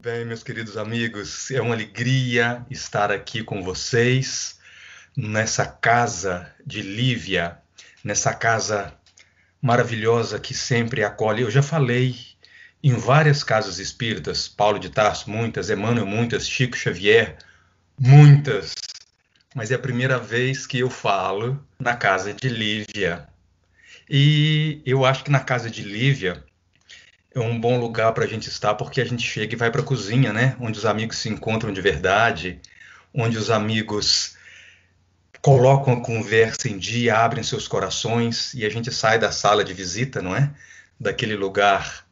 Bem, meus queridos amigos, é uma alegria estar aqui com vocês nessa casa de Lívia, nessa casa maravilhosa que sempre acolhe. Eu já falei em várias casas espíritas, Paulo de Tarso, muitas, Emmanuel, muitas, Chico Xavier, muitas, mas é a primeira vez que eu falo na casa de Lívia. E eu acho que na casa de Lívia é um bom lugar para a gente estar, porque a gente chega e vai para a cozinha, né? Onde os amigos se encontram de verdade, onde os amigos colocam a conversa em dia, abrem seus corações e a gente sai da sala de visita, não é? Daquele lugar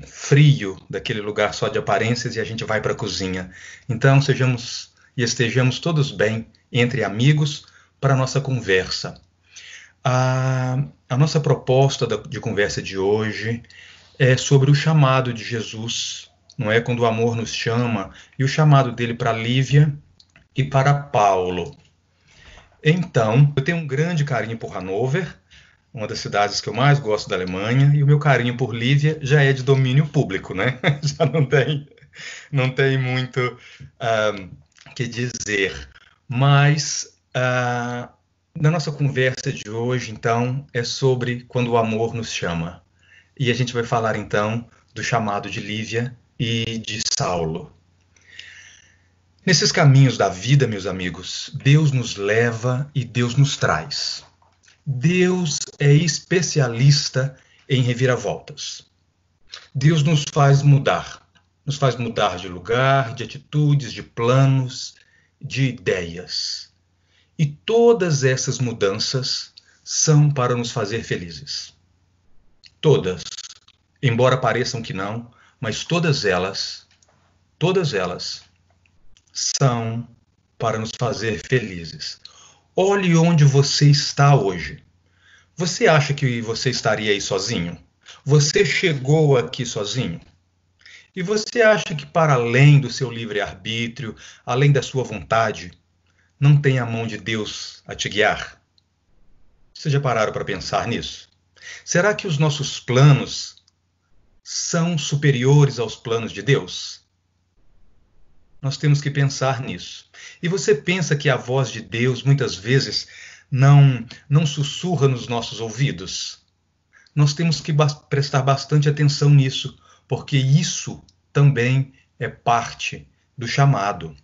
frio, daquele lugar só de aparências e a gente vai para a cozinha. Então, sejamos e estejamos todos bem entre amigos para a nossa conversa. A nossa proposta de conversa de hoje é sobre o chamado de Jesus, não é? Quando o amor nos chama, e o chamado dele para Lívia e para Paulo. Então, eu tenho um grande carinho por Hannover, uma das cidades que eu mais gosto da Alemanha, e o meu carinho por Lívia já é de domínio público, né? Já não tem muito que dizer. Mas na nossa conversa de hoje, então, é sobre quando o amor nos chama. E a gente vai falar, então, do chamado de Lívia e de Saulo. Nesses caminhos da vida, meus amigos, Deus nos leva e Deus nos traz. Deus é especialista em reviravoltas. Deus nos faz mudar de lugar, de atitudes, de planos, de ideias. E todas essas mudanças são para nos fazer felizes. Todas, embora pareçam que não, mas todas elas são para nos fazer felizes. Olhe onde você está hoje. Você acha que você estaria aí sozinho? Você chegou aqui sozinho? E você acha que para além do seu livre-arbítrio, além da sua vontade, não tem a mão de Deus a te guiar? Vocês já pararam para pensar nisso? Será que os nossos planos são superiores aos planos de Deus? Nós temos que pensar nisso. E você pensa que a voz de Deus muitas vezes não sussurra nos nossos ouvidos? Nós temos que prestar bastante atenção nisso, porque isso também é parte do chamado.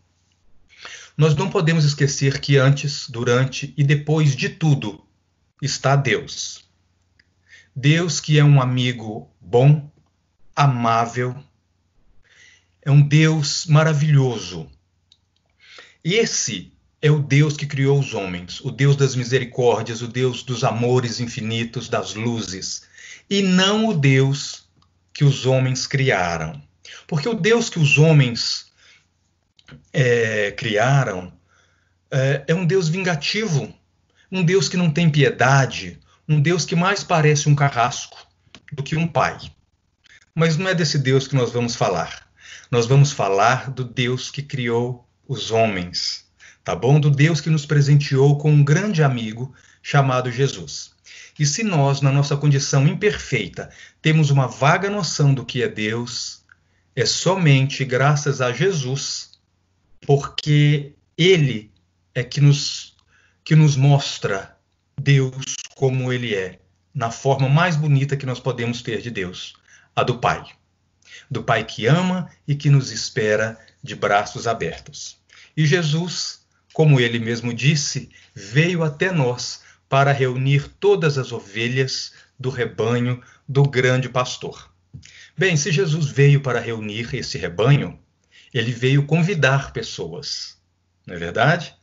Nós não podemos esquecer que antes, durante e depois de tudo está Deus. Deus que é um amigo bom, amável, é um Deus maravilhoso. Esse é o Deus que criou os homens, o Deus das misericórdias, o Deus dos amores infinitos, das luzes, e não o Deus que os homens criaram. Porque o Deus que os homens criaram é um Deus vingativo, um Deus que não tem piedade, um Deus que mais parece um carrasco do que um pai. Mas não é desse Deus que nós vamos falar. Nós vamos falar do Deus que criou os homens, tá bom? Do Deus que nos presenteou com um grande amigo chamado Jesus. E se nós, na nossa condição imperfeita, temos uma vaga noção do que é Deus, é somente graças a Jesus, porque Ele é que nos mostra Deus como Ele é, na forma mais bonita que nós podemos ter de Deus, a do Pai. Do Pai que ama e que nos espera de braços abertos. E Jesus, como ele mesmo disse, veio até nós para reunir todas as ovelhas do rebanho do grande pastor. Bem, se Jesus veio para reunir esse rebanho, ele veio convidar pessoas, não é verdade?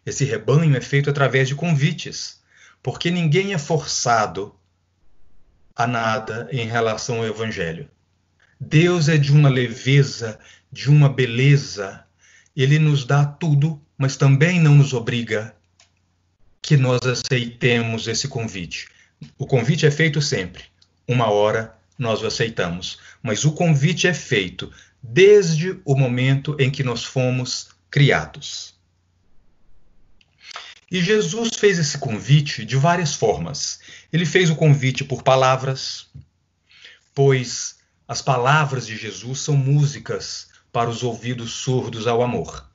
Esse rebanho é feito através de convites, porque ninguém é forçado a nada em relação ao Evangelho. Deus é de uma leveza, de uma beleza. Ele nos dá tudo, mas também não nos obriga que nós aceitemos esse convite. O convite é feito sempre. Uma hora nós o aceitamos. Mas o convite é feito desde o momento em que nós fomos criados. E Jesus fez esse convite de várias formas. Ele fez o convite por palavras, pois As palavras de Jesus são músicas para os ouvidos surdos ao amor.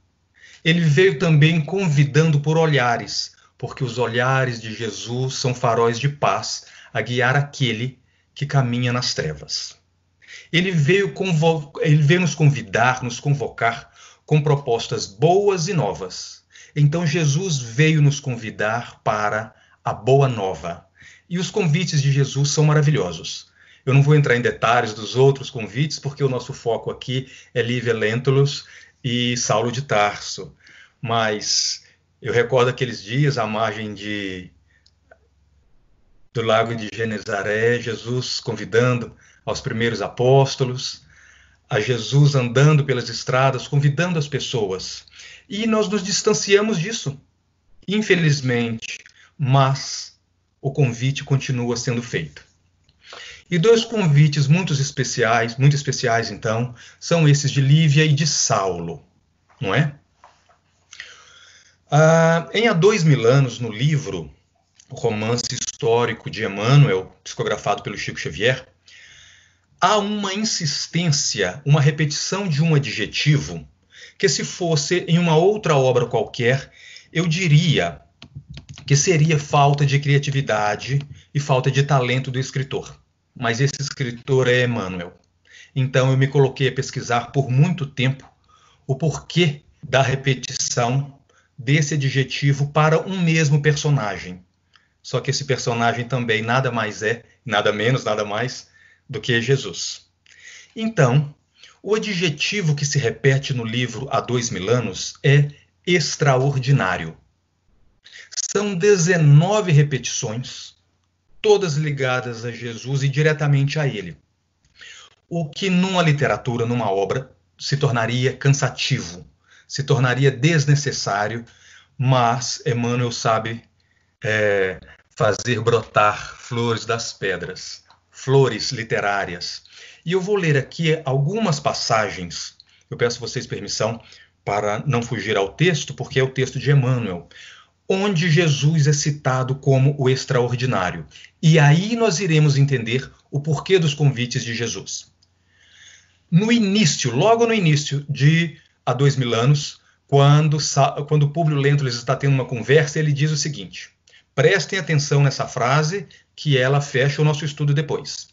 Ele veio também convidando por olhares, porque os olhares de Jesus são faróis de paz a guiar aquele que caminha nas trevas. Ele veio nos convidar, nos convocar com propostas boas e novas. Então Jesus veio nos convidar para a boa nova. E os convites de Jesus são maravilhosos. Eu não vou entrar em detalhes dos outros convites, porque o nosso foco aqui é Livia Lentulus e Saulo de Tarso. Mas eu recordo aqueles dias à margem do lago de Genezaré, Jesus convidando aos primeiros apóstolos, a Jesus andando pelas estradas, convidando as pessoas. E nós nos distanciamos disso, infelizmente, mas o convite continua sendo feito. E dois convites muito especiais, então, são esses de Lívia e de Saulo, não é? Em Há 2000 anos, no livro O Romance Histórico de Emmanuel, psicografado pelo Chico Xavier, há uma insistência, uma repetição de um adjetivo que, se fosse em uma outra obra qualquer, eu diria que seria falta de criatividade e falta de talento do escritor. Mas esse escritor é Emmanuel. Então eu me coloquei a pesquisar por muito tempo o porquê da repetição desse adjetivo para um mesmo personagem. Só que esse personagem também nada mais é, nada menos, nada mais do que Jesus. Então, o adjetivo que se repete no livro Há 2000 anos é extraordinário. São 19 repetições, todas ligadas a Jesus e diretamente a ele. O que numa literatura, numa obra, se tornaria cansativo, se tornaria desnecessário, mas Emmanuel sabe fazer brotar flores das pedras, flores literárias. E eu vou ler aqui algumas passagens, eu peço a vocês permissão para não fugir ao texto, porque é o texto de Emmanuel, onde Jesus é citado como o extraordinário. E aí nós iremos entender o porquê dos convites de Jesus. No início, logo no início de Há 2000 anos, quando Públio Lentulus está tendo uma conversa, ele diz o seguinte: prestem atenção nessa frase, que ela fecha o nosso estudo depois.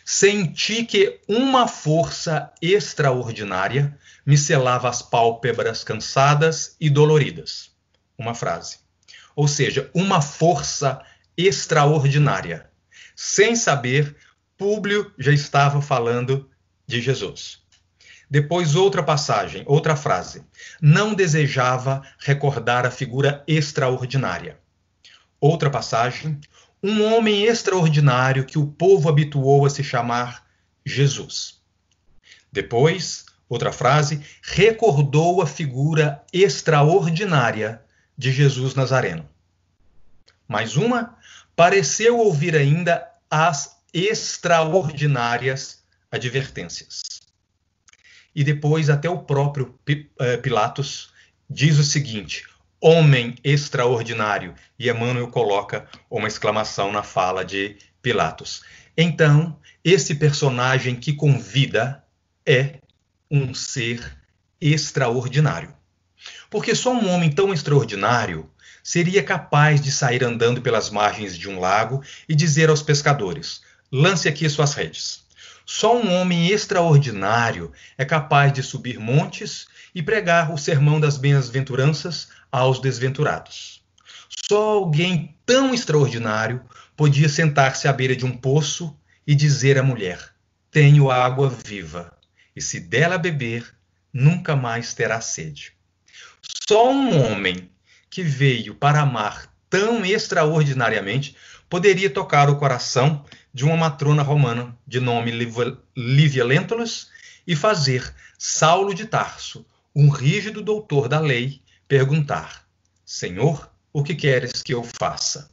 Senti que uma força extraordinária me selava as pálpebras cansadas e doloridas. Uma frase. Ou seja, uma força extraordinária. Sem saber, Públio já estava falando de Jesus. Depois outra passagem, outra frase. Não desejava recordar a figura extraordinária. Outra passagem. Um homem extraordinário que o povo habituou a se chamar Jesus. Depois, outra frase. Recordou a figura extraordinária de Jesus Nazareno. Mais uma. Pareceu ouvir ainda as extraordinárias advertências. E depois até o próprio Pilatos diz o seguinte: homem extraordinário. E Emmanuel coloca uma exclamação na fala de Pilatos. Então, esse personagem que convida é um ser extraordinário. Porque só um homem tão extraordinário seria capaz de sair andando pelas margens de um lago e dizer aos pescadores: lance aqui suas redes. Só um homem extraordinário é capaz de subir montes e pregar o sermão das bem-aventuranças aos desventurados. Só alguém tão extraordinário podia sentar-se à beira de um poço e dizer à mulher: tenho água viva, e se dela beber, nunca mais terá sede. Só um homem que veio para amar tão extraordinariamente poderia tocar o coração de uma matrona romana de nome Lívia Lentulus e fazer Saulo de Tarso, um rígido doutor da lei, perguntar: Senhor, o que queres que eu faça?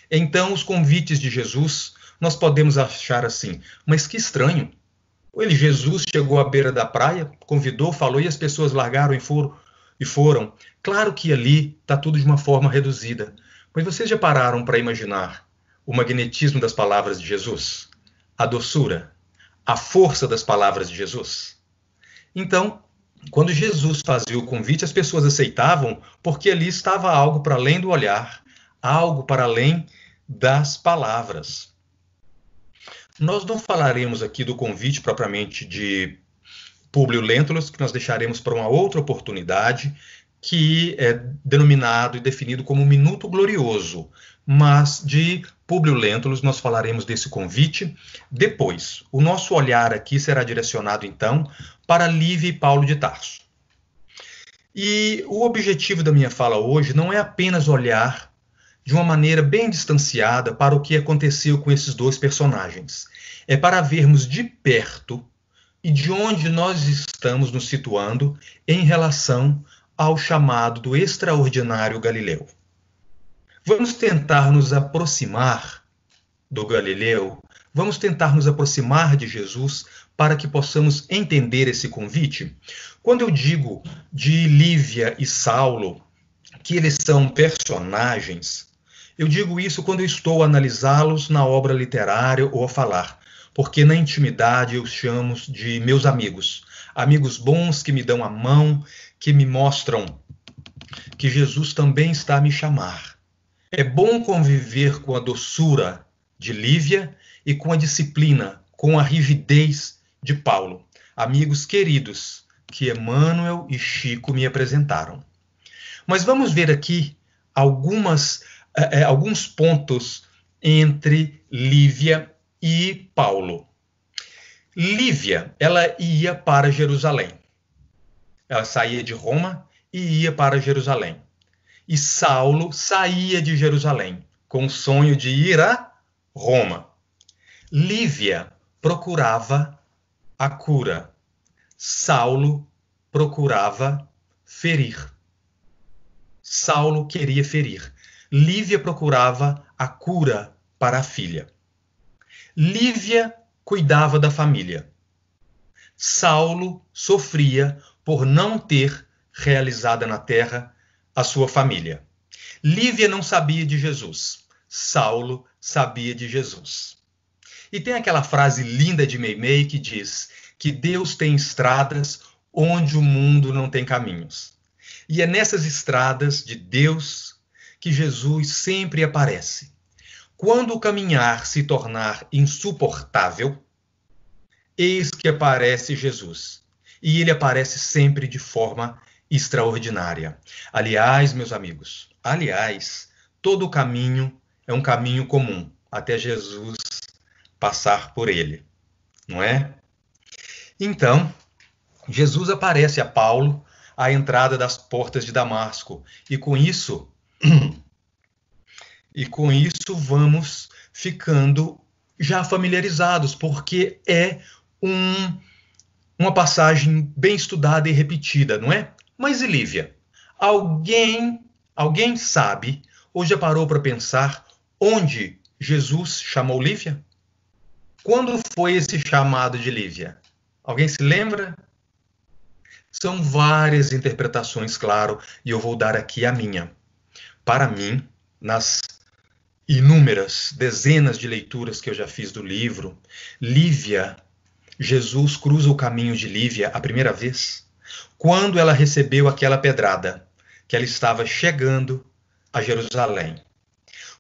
Então, os convites de Jesus, nós podemos achar assim: mas que estranho. Jesus chegou à beira da praia, convidou, falou e as pessoas largaram e foram. Claro que ali está tudo de uma forma reduzida. Mas vocês já pararam para imaginar o magnetismo das palavras de Jesus? A doçura, a força das palavras de Jesus? Então, quando Jesus fazia o convite, as pessoas aceitavam porque ali estava algo para além do olhar, algo para além das palavras. Nós não falaremos aqui do convite propriamente de Públio Lentulus, que nós deixaremos para uma outra oportunidade, que é denominado e definido como Minuto Glorioso. Mas de Públio Lentulus nós falaremos desse convite depois. O nosso olhar aqui será direcionado, então, para Lívia e Paulo de Tarso. E o objetivo da minha fala hoje não é apenas olhar de uma maneira bem distanciada para o que aconteceu com esses dois personagens. É para vermos de perto e de onde nós estamos nos situando em relação ao chamado do extraordinário Galileu. Vamos tentar nos aproximar do Galileu, vamos tentar nos aproximar de Jesus para que possamos entender esse convite. Quando eu digo de Lívia e Saulo, que eles são personagens, eu digo isso quando eu estou a analisá-los na obra literária ou a falar, porque na intimidade eu os chamo de meus amigos. Amigos bons que me dão a mão, que me mostram que Jesus também está a me chamar. É bom conviver com a doçura de Lívia e com a disciplina, com a rigidez de Paulo. Amigos queridos que Emmanuel e Chico me apresentaram. Mas vamos ver aqui alguns pontos entre Lívia e Paulo. Lívia, ela ia para Jerusalém. Ela saía de Roma e ia para Jerusalém. E Saulo saía de Jerusalém com o sonho de ir a Roma. Lívia procurava a cura. Saulo procurava ferir. Saulo queria ferir. Lívia procurava a cura para a filha. Lívia cuidava da família. Saulo sofria por não ter realizado na terra a sua família. Lívia não sabia de Jesus. Saulo sabia de Jesus. E tem aquela frase linda de Meimei que diz que Deus tem estradas onde o mundo não tem caminhos. E é nessas estradas de Deus que Jesus sempre aparece. Quando o caminhar se tornar insuportável, eis que aparece Jesus. E ele aparece sempre de forma extraordinária. Aliás, meus amigos, todo caminho é um caminho comum, até Jesus passar por ele, não é? Então, Jesus aparece a Paulo à entrada das portas de Damasco, e com isso vamos ficando já familiarizados, porque é uma passagem bem estudada e repetida, não é? Mas e Lívia? Alguém sabe ou já parou para pensar onde Jesus chamou Lívia? Quando foi esse chamado de Lívia? Alguém se lembra? São várias interpretações, claro, e eu vou dar aqui a minha. Para mim, nas inúmeras, dezenas de leituras que eu já fiz do livro, Jesus cruza o caminho de Lívia a primeira vez, quando ela recebeu aquela pedrada, que ela estava chegando a Jerusalém.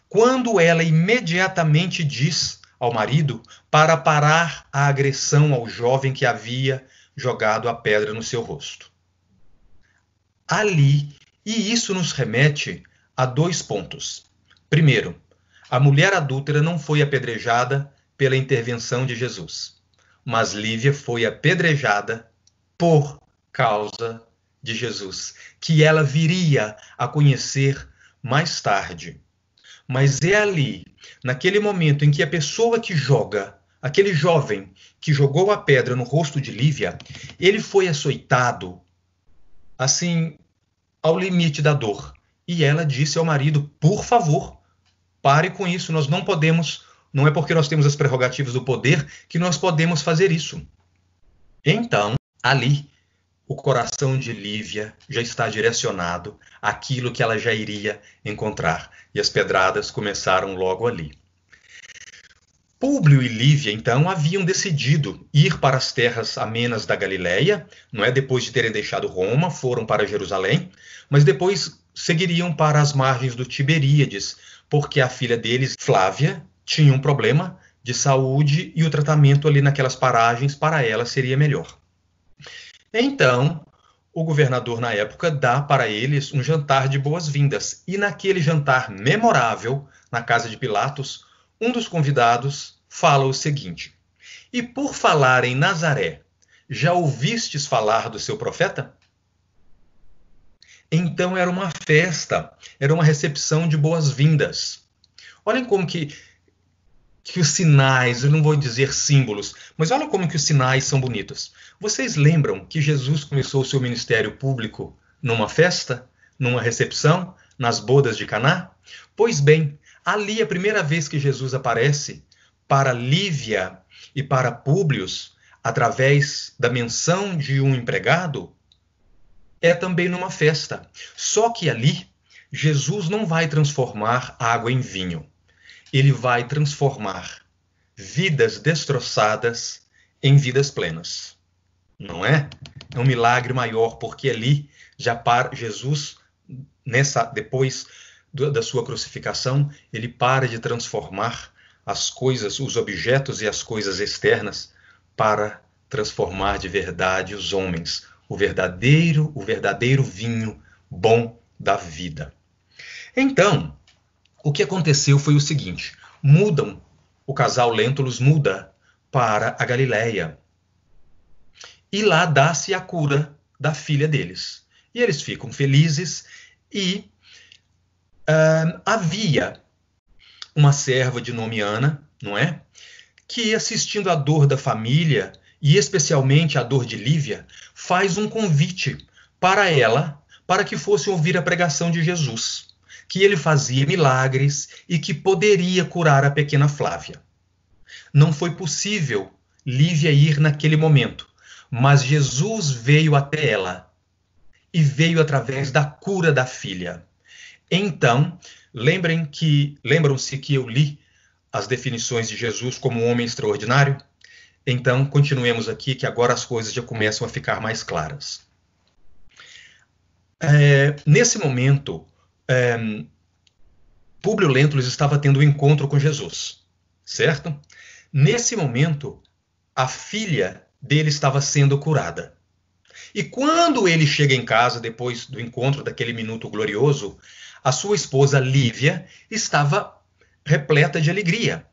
Quando ela imediatamente diz ao marido para parar a agressão ao jovem que havia jogado a pedra no seu rosto. Ali, e isso nos remete a 2 pontos. Primeiro, a mulher adúltera não foi apedrejada pela intervenção de Jesus, mas Lívia foi apedrejada por causa de Jesus, que ela viria a conhecer mais tarde. Mas é ali, naquele momento em que a pessoa que joga, aquele jovem que jogou a pedra no rosto de Lívia, ele foi açoitado, assim, ao limite da dor. E ela disse ao marido, por favor, pare com isso, nós não podemos, não é porque nós temos as prerrogativas do poder que nós podemos fazer isso. Então, ali, o coração de Lívia já está direcionado àquilo que ela já iria encontrar. E as pedradas começaram logo ali. Públio e Lívia, então, haviam decidido ir para as terras amenas da Galileia, não é? Depois de terem deixado Roma, foram para Jerusalém, mas depois seguiriam para as margens do Tiberíades, porque a filha deles, Flávia, tinha um problema de saúde e o tratamento ali naquelas paragens para ela seria melhor. Então, o governador na época dá para eles um jantar de boas-vindas, e naquele jantar memorável, na casa de Pilatos, um dos convidados fala o seguinte: E por falar em Nazaré, já ouvistes falar do seu profeta? Então era uma festa, era uma recepção de boas-vindas. Olhem como que os sinais, eu não vou dizer símbolos, mas olha como que os sinais são bonitos. Vocês lembram que Jesus começou o seu ministério público numa festa, numa recepção, nas bodas de Caná? Pois bem, ali a primeira vez que Jesus aparece para Lívia e para Públio, através da menção de um empregado, é também numa festa. Só que ali, Jesus não vai transformar água em vinho. Ele vai transformar vidas destroçadas em vidas plenas. Não é? É um milagre maior, porque ali já para Jesus, depois da sua crucificação, ele para de transformar as coisas, os objetos e as coisas externas, para transformar de verdade os homens, o verdadeiro vinho bom da vida. Então, o que aconteceu foi o seguinte: o casal Lentulus muda para a Galileia. E lá dá-se a cura da filha deles. E eles ficam felizes e havia uma serva de nome Ana, não é? Que, assistindo à dor da família, e especialmente à dor de Lívia, faz um convite para ela, para que fosse ouvir a pregação de Jesus, que ele fazia milagres e que poderia curar a pequena Flávia. Não foi possível Lívia ir naquele momento, mas Jesus veio até ela e veio através da cura da filha. Então, lembram-se que eu li as definições de Jesus como um homem extraordinário? Então, continuemos aqui, que agora as coisas já começam a ficar mais claras. Nesse momento, Públio Lentulus estava tendo um encontro com Jesus, certo? Nesse momento, a filha dele estava sendo curada. E quando ele chega em casa, depois do encontro daquele minuto glorioso, a sua esposa Lívia estava repleta de alegria.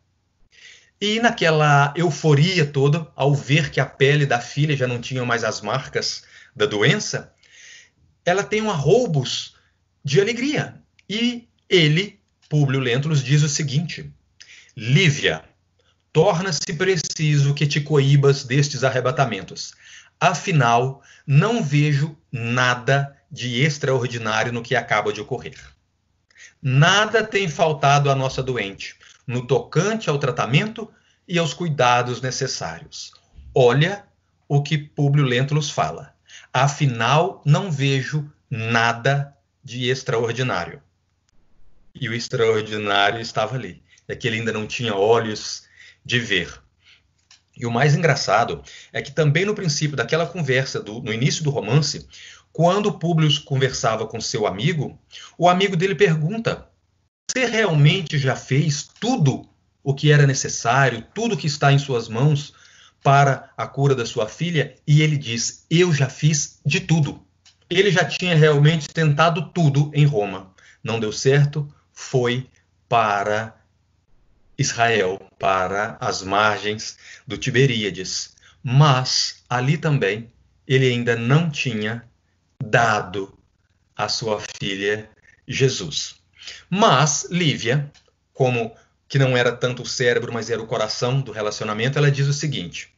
E naquela euforia toda, ao ver que a pele da filha já não tinha mais as marcas da doença, ela tem um arroubos de alegria. E ele, Públio Lentulus, diz o seguinte: Lívia, torna-se preciso que te coíbas destes arrebatamentos. Afinal, não vejo nada de extraordinário no que acaba de ocorrer. Nada tem faltado à nossa doente no tocante ao tratamento e aos cuidados necessários. Olha o que Públio Lentulus fala. Afinal, não vejo nada de extraordinário. E o extraordinário estava ali. É que ele ainda não tinha olhos de ver. E o mais engraçado é que também no princípio daquela conversa, no início do romance, quando Públio conversava com seu amigo, o amigo dele pergunta: você realmente já fez tudo o que era necessário, tudo que está em suas mãos para a cura da sua filha? E ele diz: eu já fiz de tudo. Ele já tinha realmente tentado tudo em Roma. Não deu certo, foi para Israel, para as margens do Tiberíades. Mas ali também ele ainda não tinha dado a sua filha Jesus. Mas Lívia, como que não era tanto o cérebro, mas era o coração do relacionamento, ela diz o seguinte: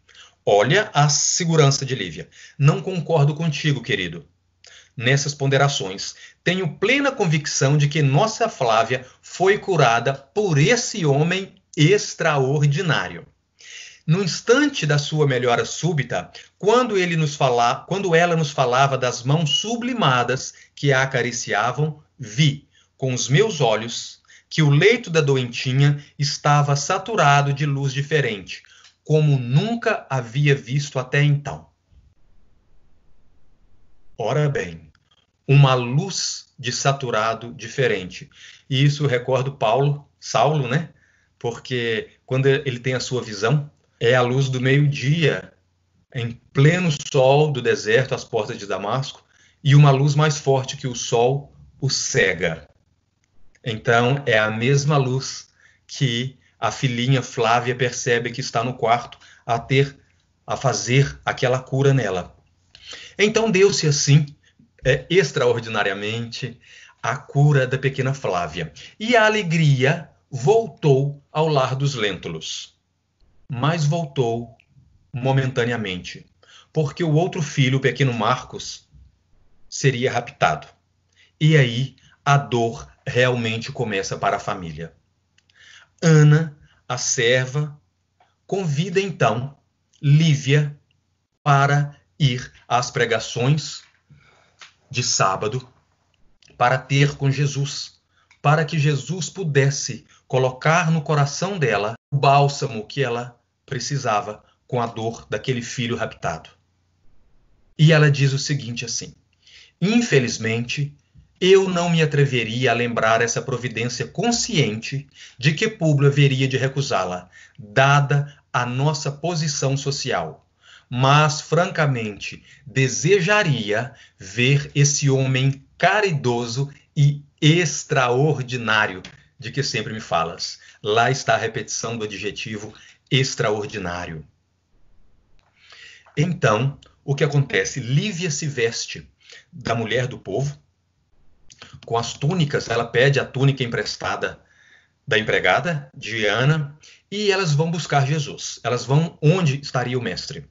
olha a segurança de Lívia. Não concordo contigo, querido, nessas ponderações. Tenho plena convicção de que nossa Flávia foi curada por esse homem extraordinário. No instante da sua melhora súbita, quando ela nos falava das mãos sublimadas que a acariciavam, vi com os meus olhos que o leito da doentinha estava saturado de luz diferente, como nunca havia visto até então. Ora bem, uma luz de saturado diferente. E isso recorda Saulo, né? Porque quando ele tem a sua visão, é a luz do meio-dia, em pleno sol do deserto, às portas de Damasco, e uma luz mais forte que o sol o cega. Então, é a mesma luz que a filhinha Flávia percebe que está no quarto a fazer aquela cura nela. Então, deu-se assim, extraordinariamente, a cura da pequena Flávia. E a alegria voltou ao lar dos Lentulus. Mas voltou momentaneamente, porque o outro filho, o pequeno Marcos, seria raptado. E aí a dor realmente começa para a família. Ana, a serva, convida então Lívia para ir às pregações de sábado, para ter com Jesus, para que Jesus pudesse colocar no coração dela o bálsamo que ela precisava com a dor daquele filho raptado. E ela diz o seguinte assim: infelizmente, eu não me atreveria a lembrar essa providência consciente de que Públio haveria de recusá-la, dada a nossa posição social. Mas, francamente, desejaria ver esse homem caridoso e extraordinário de que sempre me falas. Lá está a repetição do adjetivo extraordinário. Então, o que acontece? Lívia se veste da mulher do povo, com as túnicas, ela pede a túnica emprestada da empregada, de Ana, e elas vão buscar Jesus. Elas vão onde estaria o mestre.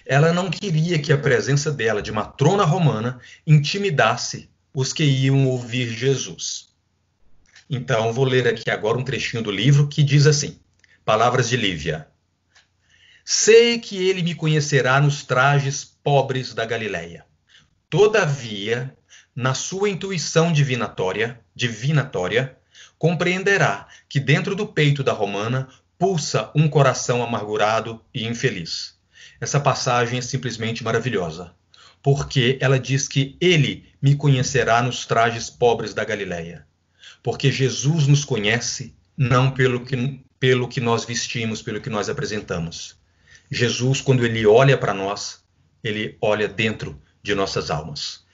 Ela não queria que a presença dela, de matrona romana, intimidasse os que iam ouvir Jesus. Então, vou ler aqui agora um trechinho do livro que diz assim, palavras de Lívia. Sei que ele me conhecerá nos trajes pobres da Galileia. Todavia, na sua intuição divinatória, compreenderá que dentro do peito da romana pulsa um coração amargurado e infeliz. Essa passagem é simplesmente maravilhosa, porque ela diz que ele me conhecerá nos trajes pobres da Galileia. Porque Jesus nos conhece não pelo que nós vestimos, pelo que nós apresentamos. Jesus, quando ele olha para nós, ele olha dentro de nossas almas.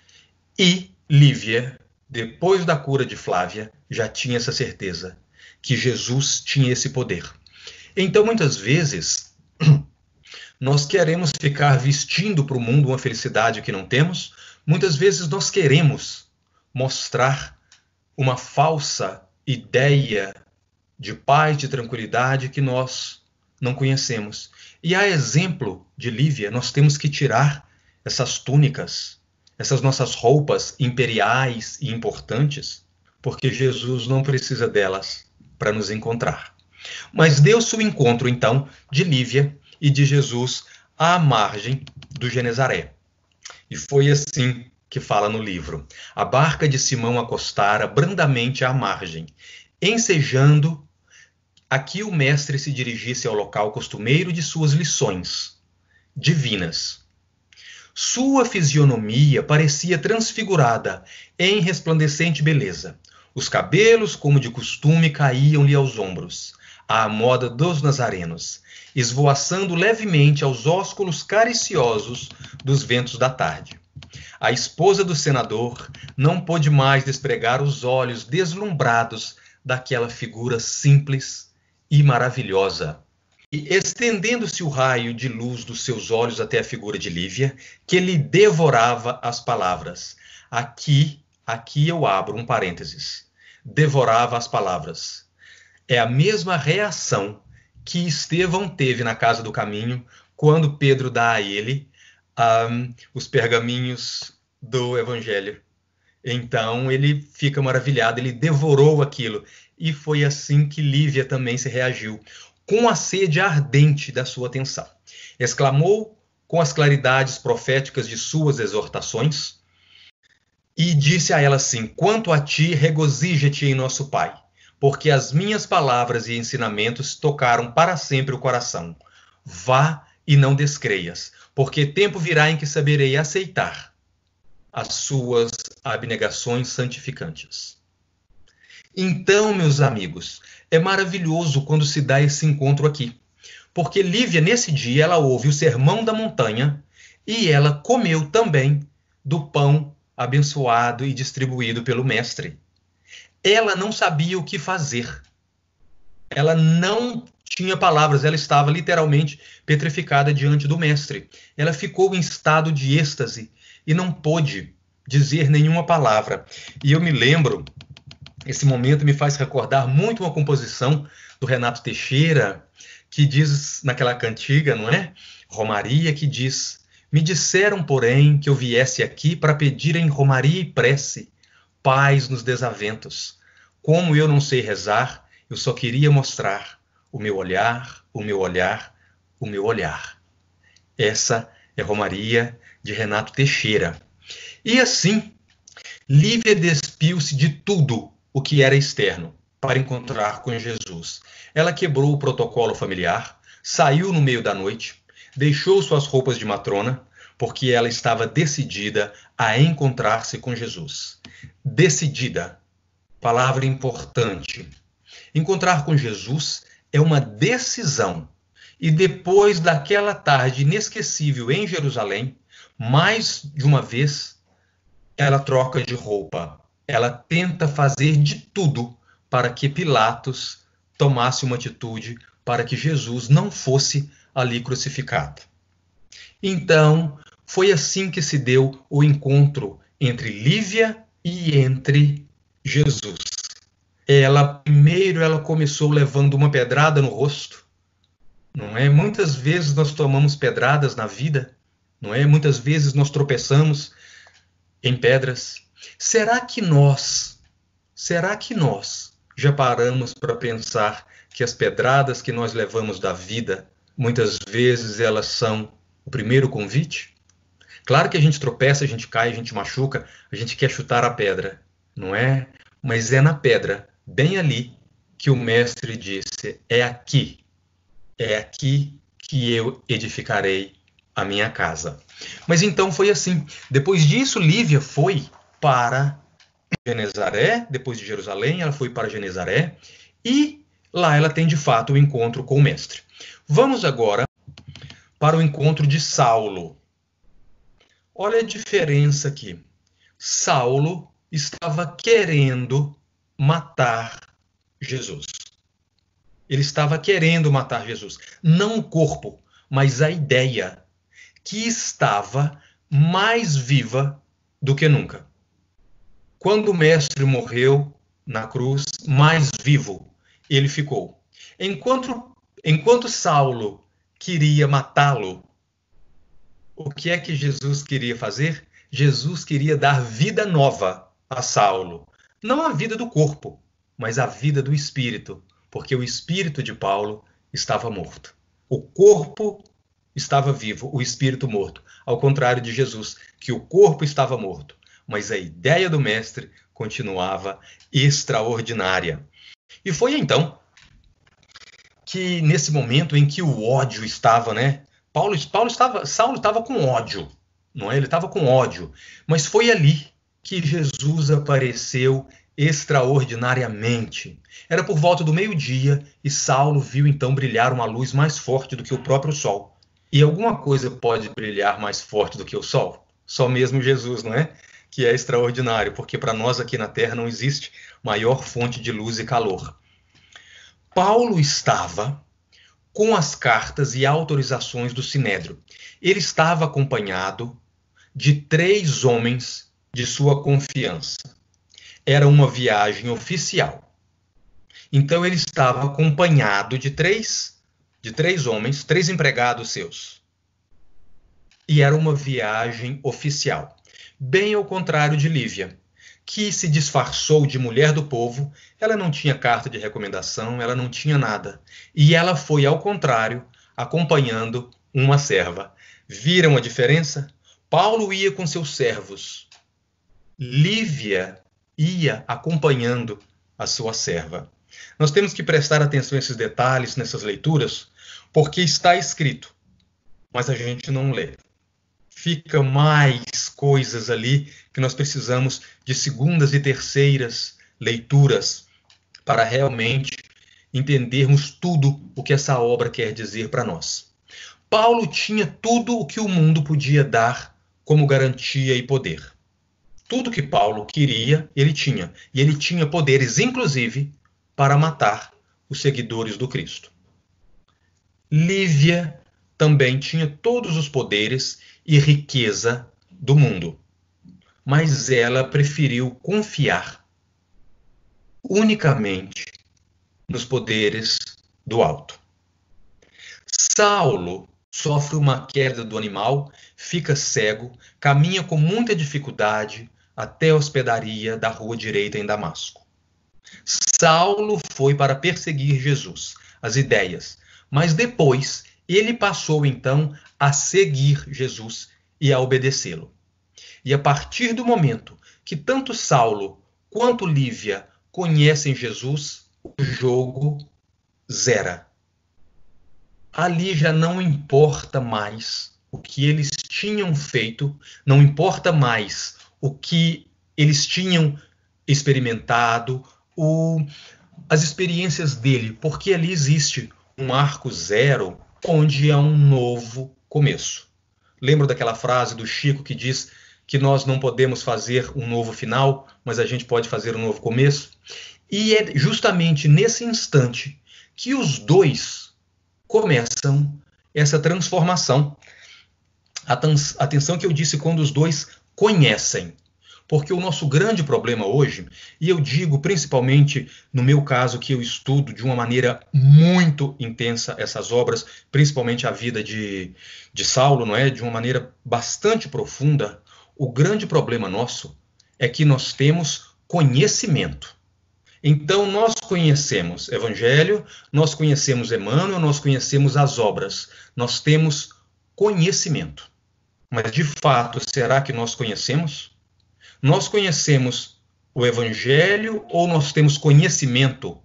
E Lívia, depois da cura de Flávia, já tinha essa certeza, que Jesus tinha esse poder. Então, muitas vezes, nós queremos ficar vestindo para o mundo uma felicidade que não temos. Muitas vezes nós queremos mostrar uma falsa ideia de paz, de tranquilidade que nós não conhecemos. E a exemplo de Lívia, nós temos que tirar essas túnicas, essas nossas roupas imperiais e importantes, porque Jesus não precisa delas para nos encontrar. Mas deu-se o encontro, então, de Lívia e de Jesus à margem do Genezaré. E foi assim que fala no livro. A barca de Simão acostara brandamente à margem, ensejando a que o mestre se dirigisse ao local costumeiro de suas lições divinas. Sua fisionomia parecia transfigurada em resplandecente beleza. Os cabelos, como de costume, caíam-lhe aos ombros, à moda dos nazarenos, esvoaçando levemente aos ósculos cariciosos dos ventos da tarde. A esposa do senador não pôde mais despregar os olhos deslumbrados daquela figura simples e maravilhosa. E estendendo-se o raio de luz dos seus olhos até a figura de Lívia, que lhe devorava as palavras. Aqui eu abro um parênteses. Devorava as palavras. É a mesma reação que Estevão teve na casa do caminho, quando Pedro dá a ele os pergaminhos do Evangelho. Então ele fica maravilhado, ele devorou aquilo. E foi assim que Lívia também se reagiu, com a sede ardente da sua atenção. Exclamou com as claridades proféticas de suas exortações e disse a ela assim: quanto a ti, regozija-te em nosso Pai, porque as minhas palavras e ensinamentos tocaram para sempre o coração. Vá e não descreias, porque tempo virá em que saberei aceitar as suas abnegações santificantes. Então, meus amigos, é maravilhoso quando se dá esse encontro aqui, porque Lívia, nesse dia, ela ouve o sermão da montanha e ela comeu também do pão abençoado e distribuído pelo mestre. Ela não sabia o que fazer. Ela não tinha palavras, ela estava literalmente petrificada diante do mestre. Ela ficou em estado de êxtase e não pôde dizer nenhuma palavra. E eu me lembro, esse momento me faz recordar muito uma composição do Renato Teixeira, que diz naquela cantiga, não é? Romaria, que diz: me disseram, porém, que eu viesse aqui para pedir em romaria e prece paz nos desaventos. Como eu não sei rezar, eu só queria mostrar o meu olhar, o meu olhar, o meu olhar. Essa é Romaria de Renato Teixeira. E assim, Lívia despiu-se de tudo o que era externo para encontrar com Jesus. Ela quebrou o protocolo familiar, saiu no meio da noite, deixou suas roupas de matrona, porque ela estava decidida a encontrar-se com Jesus. Decidida, palavra importante. Encontrar com Jesus é uma decisão. E depois daquela tarde inesquecível em Jerusalém, mais de uma vez, ela troca de roupa. Ela tenta fazer de tudo para que Pilatos tomasse uma atitude para que Jesus não fosse ali crucificado. Então, foi assim que se deu o encontro entre Lívia e entre Jesus. Primeiro ela começou levando uma pedrada no rosto, não é? Muitas vezes nós tomamos pedradas na vida, não é? Muitas vezes nós tropeçamos em pedras. Será que nós já paramos para pensar que as pedradas que nós levamos da vida, muitas vezes elas são o primeiro convite? Claro que a gente tropeça, a gente cai, a gente machuca, a gente quer chutar a pedra, não é? Mas é na pedra, bem ali, que o mestre disse: é aqui que eu edificarei a minha casa. Mas então foi assim. Depois disso, Lívia foi para Genezaré, depois de Jerusalém, ela foi para Genezaré, e lá ela tem de fato o encontro com o mestre. Vamos agora para o encontro de Saulo. Olha a diferença aqui. Saulo estava querendo matar Jesus. Ele estava querendo matar Jesus. Não o corpo, mas a ideia, que estava mais viva do que nunca. Quando o mestre morreu na cruz, mais vivo ele ficou. Enquanto Saulo queria matá-lo, o que é que Jesus queria fazer? Jesus queria dar vida nova a Saulo. Não a vida do corpo, mas a vida do espírito, porque o espírito de Paulo estava morto. O corpo estava vivo, o espírito morto. Ao contrário de Jesus, que o corpo estava morto, mas a ideia do mestre continuava extraordinária. E foi então que, nesse momento em que o ódio estava, né? Saulo estava com ódio, não é? Ele estava com ódio, mas foi ali que Jesus apareceu extraordinariamente. Era por volta do meio-dia e Saulo viu então brilhar uma luz mais forte do que o próprio sol. E alguma coisa pode brilhar mais forte do que o sol? Só mesmo Jesus, não é? Que é extraordinário, porque para nós aqui na Terra não existe maior fonte de luz e calor. Paulo estava com as cartas e autorizações do Sinédrio. Ele estava acompanhado de 3 homens de sua confiança. Era uma viagem oficial. Então ele estava acompanhado de três homens, 3 empregados seus. E era uma viagem oficial. Bem ao contrário de Lívia, que se disfarçou de mulher do povo. Ela não tinha carta de recomendação, ela não tinha nada. E ela foi, ao contrário, acompanhando uma serva. Viram a diferença? Paulo ia com seus servos. Lívia ia acompanhando a sua serva. Nós temos que prestar atenção a esses detalhes, nessas leituras, porque está escrito, mas a gente não lê. Fica mais coisas ali que nós precisamos de segundas e terceiras leituras para realmente entendermos tudo o que essa obra quer dizer para nós. Paulo tinha tudo o que o mundo podia dar como garantia e poder. Tudo que Paulo queria, ele tinha. E ele tinha poderes, inclusive, para matar os seguidores do Cristo. Lívia também tinha todos os poderes e riqueza do mundo. Mas ela preferiu confiar unicamente nos poderes do alto. Saulo sofre uma queda do animal, fica cego, caminha com muita dificuldade até a hospedaria da rua direita em Damasco. Saulo foi para perseguir Jesus, as ideias, mas depois ele passou então a seguir Jesus e a obedecê-lo. E a partir do momento que tanto Saulo quanto Lívia conhecem Jesus, o jogo zera. Ali já não importa mais o que eles tinham feito, não importa mais o que eles tinham experimentado, as experiências dele, porque ali existe um arco zero onde há um novo começo. Lembra daquela frase do Chico que diz que nós não podemos fazer um novo final, mas a gente pode fazer um novo começo? E é justamente nesse instante que os dois começam essa transformação. Atenção que eu disse quando os dois conhecem. Porque o nosso grande problema hoje, e eu digo principalmente no meu caso que eu estudo de uma maneira muito intensa essas obras, principalmente a vida de Saulo, não é? De uma maneira bastante profunda, o grande problema nosso é que nós temos conhecimento. Então nós conhecemos Evangelho, nós conhecemos Emmanuel, nós conhecemos as obras, nós temos conhecimento. Mas de fato, será que nós conhecemos? Nós conhecemos o Evangelho ou nós temos conhecimento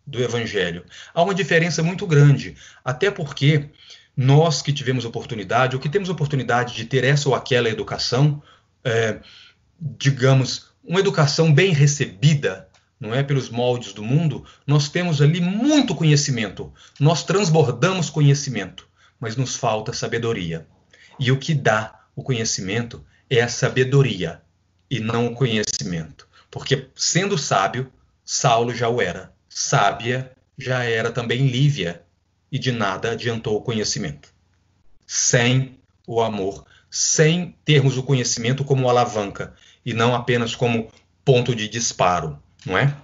do Evangelho? Há uma diferença muito grande, até porque nós que tivemos oportunidade, ou que temos oportunidade de ter essa ou aquela educação, digamos, uma educação bem recebida, não é, pelos moldes do mundo, nós temos ali muito conhecimento, nós transbordamos conhecimento, mas nos falta sabedoria. E o que dá o conhecimento é a sabedoria, e não o conhecimento. Porque, sendo sábio, Saulo já o era. Sábia já era também Lívia, e de nada adiantou o conhecimento. Sem o amor, sem termos o conhecimento como alavanca, e não apenas como ponto de disparo, não é?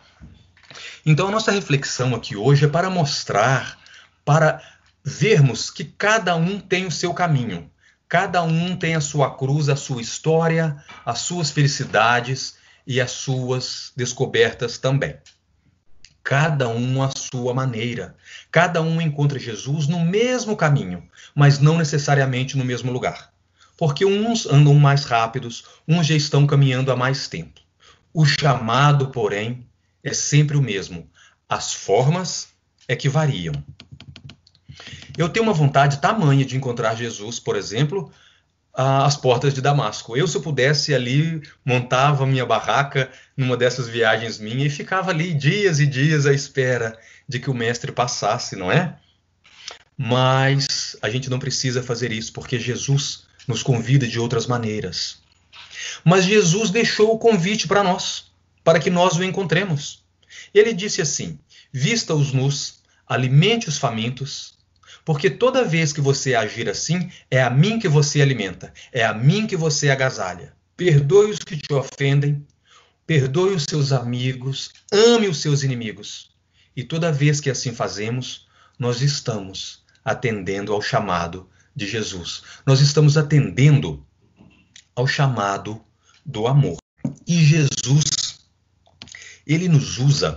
Então, a nossa reflexão aqui hoje é para mostrar, para vermos que cada um tem o seu caminho. Cada um tem a sua cruz, a sua história, as suas felicidades e as suas descobertas também. Cada um à sua maneira. Cada um encontra Jesus no mesmo caminho, mas não necessariamente no mesmo lugar. Porque uns andam mais rápidos, uns já estão caminhando há mais tempo. O chamado, porém, é sempre o mesmo. As formas é que variam. Eu tenho uma vontade tamanha de encontrar Jesus, por exemplo, às portas de Damasco. Eu, se eu pudesse ali, montava minha barraca numa dessas viagens minhas e ficava ali dias e dias à espera de que o mestre passasse, não é? Mas a gente não precisa fazer isso, porque Jesus nos convida de outras maneiras. Mas Jesus deixou o convite para nós, para que nós o encontremos. Ele disse assim: vista os nus, alimente os famintos, porque toda vez que você agir assim, é a mim que você alimenta, é a mim que você agasalha. Perdoe os que te ofendem, perdoe os seus amigos, ame os seus inimigos. E toda vez que assim fazemos, nós estamos atendendo ao chamado de Jesus. Nós estamos atendendo ao chamado do amor. E Jesus, ele nos usa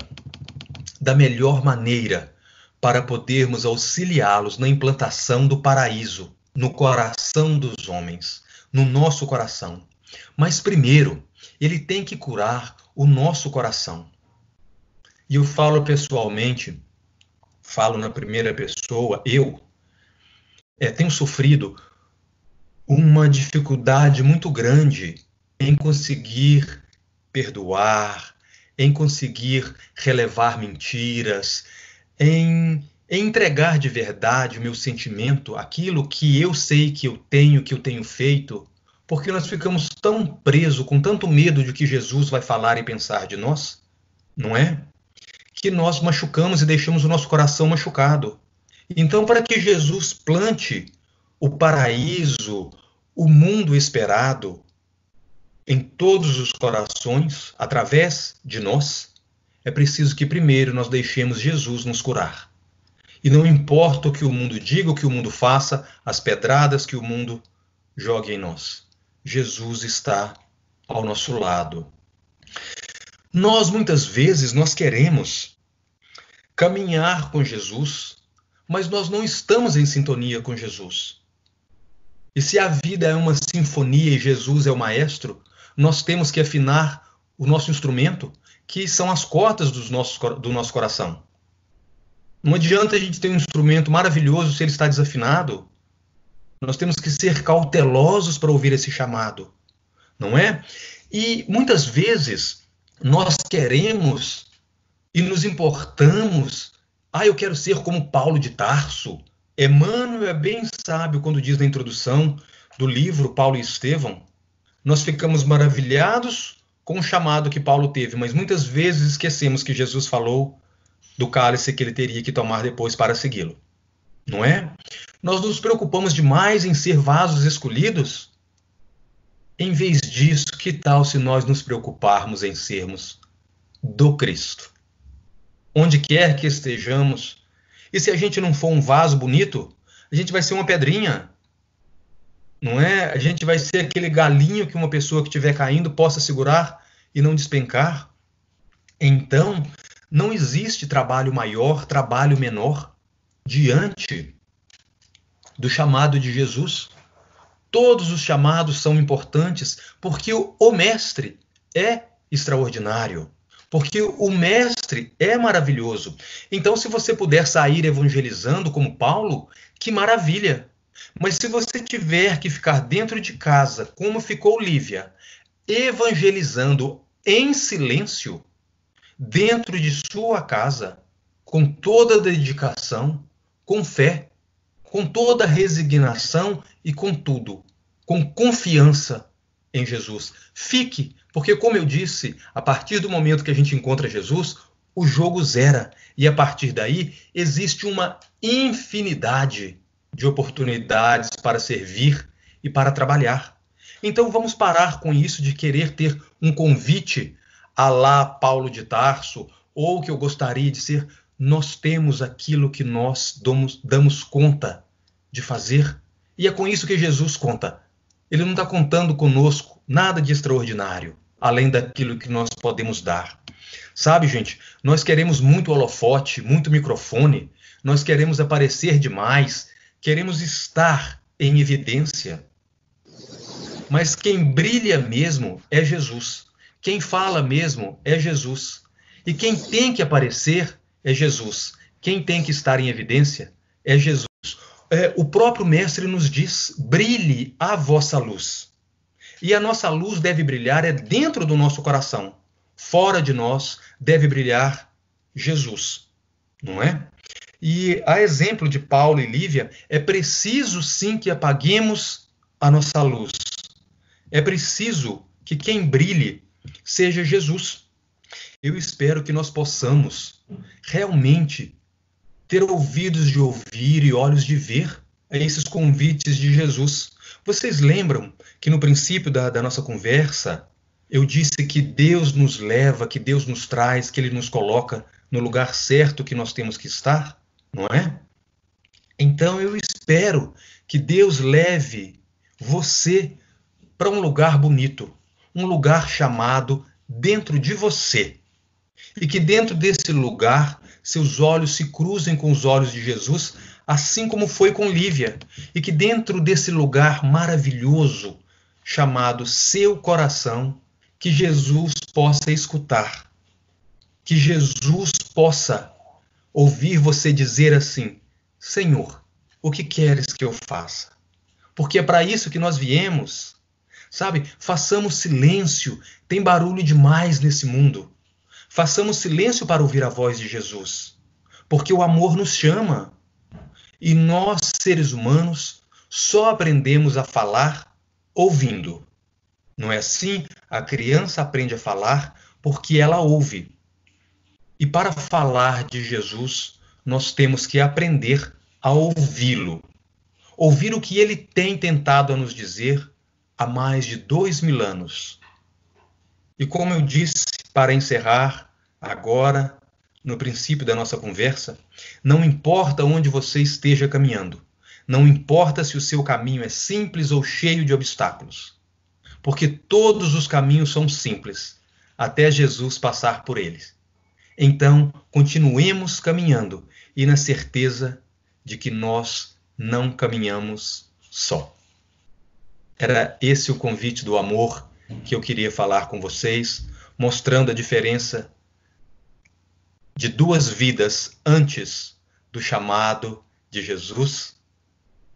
da melhor maneira para podermos auxiliá-los na implantação do paraíso, no coração dos homens, no nosso coração. Mas primeiro, ele tem que curar o nosso coração. E eu falo pessoalmente, falo na primeira pessoa, eu tenho sofrido uma dificuldade muito grande em conseguir perdoar, em conseguir relevar mentiras, em entregar de verdade o meu sentimento, aquilo que eu sei que eu tenho feito, porque nós ficamos tão presos, com tanto medo de que Jesus vai falar e pensar de nós, não é? Que nós machucamos e deixamos o nosso coração machucado. Então, para que Jesus plante o paraíso, o mundo esperado em todos os corações, através de nós, é preciso que primeiro nós deixemos Jesus nos curar. E não importa o que o mundo diga, o que o mundo faça, as pedradas que o mundo jogue em nós. Jesus está ao nosso lado. Nós, muitas vezes, nós queremos caminhar com Jesus, mas nós não estamos em sintonia com Jesus. E se a vida é uma sinfonia e Jesus é o maestro, nós temos que afinar o nosso instrumento, que são as cordas do nosso coração. Não adianta a gente ter um instrumento maravilhoso se ele está desafinado. Nós temos que ser cautelosos para ouvir esse chamado, não é? E muitas vezes nós queremos e nos importamos. Eu quero ser como Paulo de Tarso. Emmanuel é bem sábio quando diz na introdução do livro Paulo e Estevão. Nós ficamos maravilhados com o chamado que Paulo teve, mas muitas vezes esquecemos que Jesus falou do cálice que ele teria que tomar depois para segui-lo. Não é? Nós nos preocupamos demais em ser vasos escolhidos. Em vez disso, que tal se nós nos preocuparmos em sermos do Cristo? Onde quer que estejamos, e se a gente não for um vaso bonito, a gente vai ser uma pedrinha, não é? A gente vai ser aquele galinho que uma pessoa que estiver caindo possa segurar e não despencar. Então, não existe trabalho maior, trabalho menor, diante do chamado de Jesus. Todos os chamados são importantes, porque o Mestre é extraordinário, porque o Mestre é maravilhoso. Então, se você puder sair evangelizando como Paulo, que maravilha! Mas se você tiver que ficar dentro de casa, como ficou Lívia, evangelizando em silêncio, dentro de sua casa, com toda a dedicação, com fé, com toda a resignação e com tudo, com confiança em Jesus. Fique, porque como eu disse, a partir do momento que a gente encontra Jesus, o jogo zera. E a partir daí existe uma infinidade de oportunidades para servir e para trabalhar. Então vamos parar com isso de querer ter um convite à lá Paulo de Tarso, ou que eu gostaria de ser. Nós temos aquilo que nós damos conta de fazer, e é com isso que Jesus conta. Ele não está contando conosco nada de extraordinário, além daquilo que nós podemos dar. Sabe, gente, nós queremos muito holofote, muito microfone, nós queremos aparecer demais, queremos estar em evidência. Mas quem brilha mesmo é Jesus. Quem fala mesmo é Jesus. E quem tem que aparecer é Jesus. Quem tem que estar em evidência é Jesus. O próprio Mestre nos diz: brilhe a vossa luz. E a nossa luz deve brilhar dentro do nosso coração. Fora de nós deve brilhar Jesus, não é? E a exemplo de Paulo e Lívia, é preciso sim que apaguemos a nossa luz. É preciso que quem brilhe seja Jesus. Eu espero que nós possamos realmente ter ouvidos de ouvir e olhos de ver esses convites de Jesus. Vocês lembram que no princípio da nossa conversa, eu disse que Deus nos leva, que Deus nos traz, que Ele nos coloca no lugar certo que nós temos que estar, não é? Então eu espero que Deus leve você para um lugar bonito, um lugar chamado dentro de você. E que dentro desse lugar, seus olhos se cruzem com os olhos de Jesus, assim como foi com Lívia. E que dentro desse lugar maravilhoso, chamado seu coração, que Jesus possa escutar Que Jesus possa ouvir você dizer assim: Senhor, o que queres que eu faça? Porque é para isso que nós viemos. Sabe? Façamos silêncio. Tem barulho demais nesse mundo. Façamos silêncio para ouvir a voz de Jesus. Porque o amor nos chama. E nós, seres humanos, só aprendemos a falar ouvindo. Não é assim? A criança aprende a falar porque ela ouve. E para falar de Jesus, nós temos que aprender a ouvi-lo. Ouvir o que ele tem tentado a nos dizer há mais de 2000 anos. E como eu disse, para encerrar, agora, no princípio da nossa conversa, não importa onde você esteja caminhando, não importa se o seu caminho é simples ou cheio de obstáculos, porque todos os caminhos são simples, até Jesus passar por eles. Então, continuemos caminhando e na certeza de que nós não caminhamos só. Era esse o convite do amor que eu queria falar com vocês, mostrando a diferença de 2 vidas antes do chamado de Jesus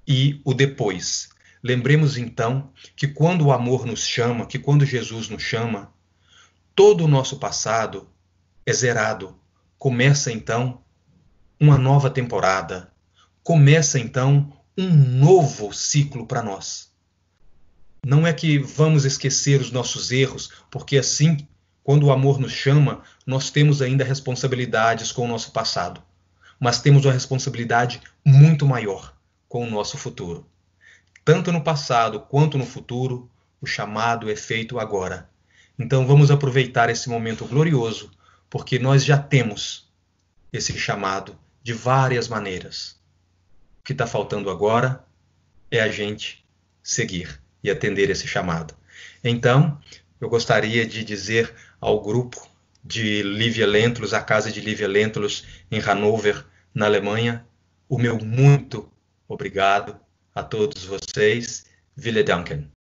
e o depois. Lembremos então que quando o amor nos chama, que quando Jesus nos chama, todo o nosso passado é zerado. Começa então uma nova temporada. Começa então um novo ciclo para nós. Não é que vamos esquecer os nossos erros, porque assim, quando o amor nos chama, nós temos ainda responsabilidades com o nosso passado. Mas temos uma responsabilidade muito maior com o nosso futuro. Tanto no passado quanto no futuro, o chamado é feito agora. Então vamos aproveitar esse momento glorioso, porque nós já temos esse chamado de várias maneiras. O que está faltando agora é a gente seguir e atender esse chamado. Então, eu gostaria de dizer ao grupo de Lívia Lentulus, a casa de Lívia Lentulus em Hannover, na Alemanha, o meu muito obrigado a todos vocês. Vielen Dank.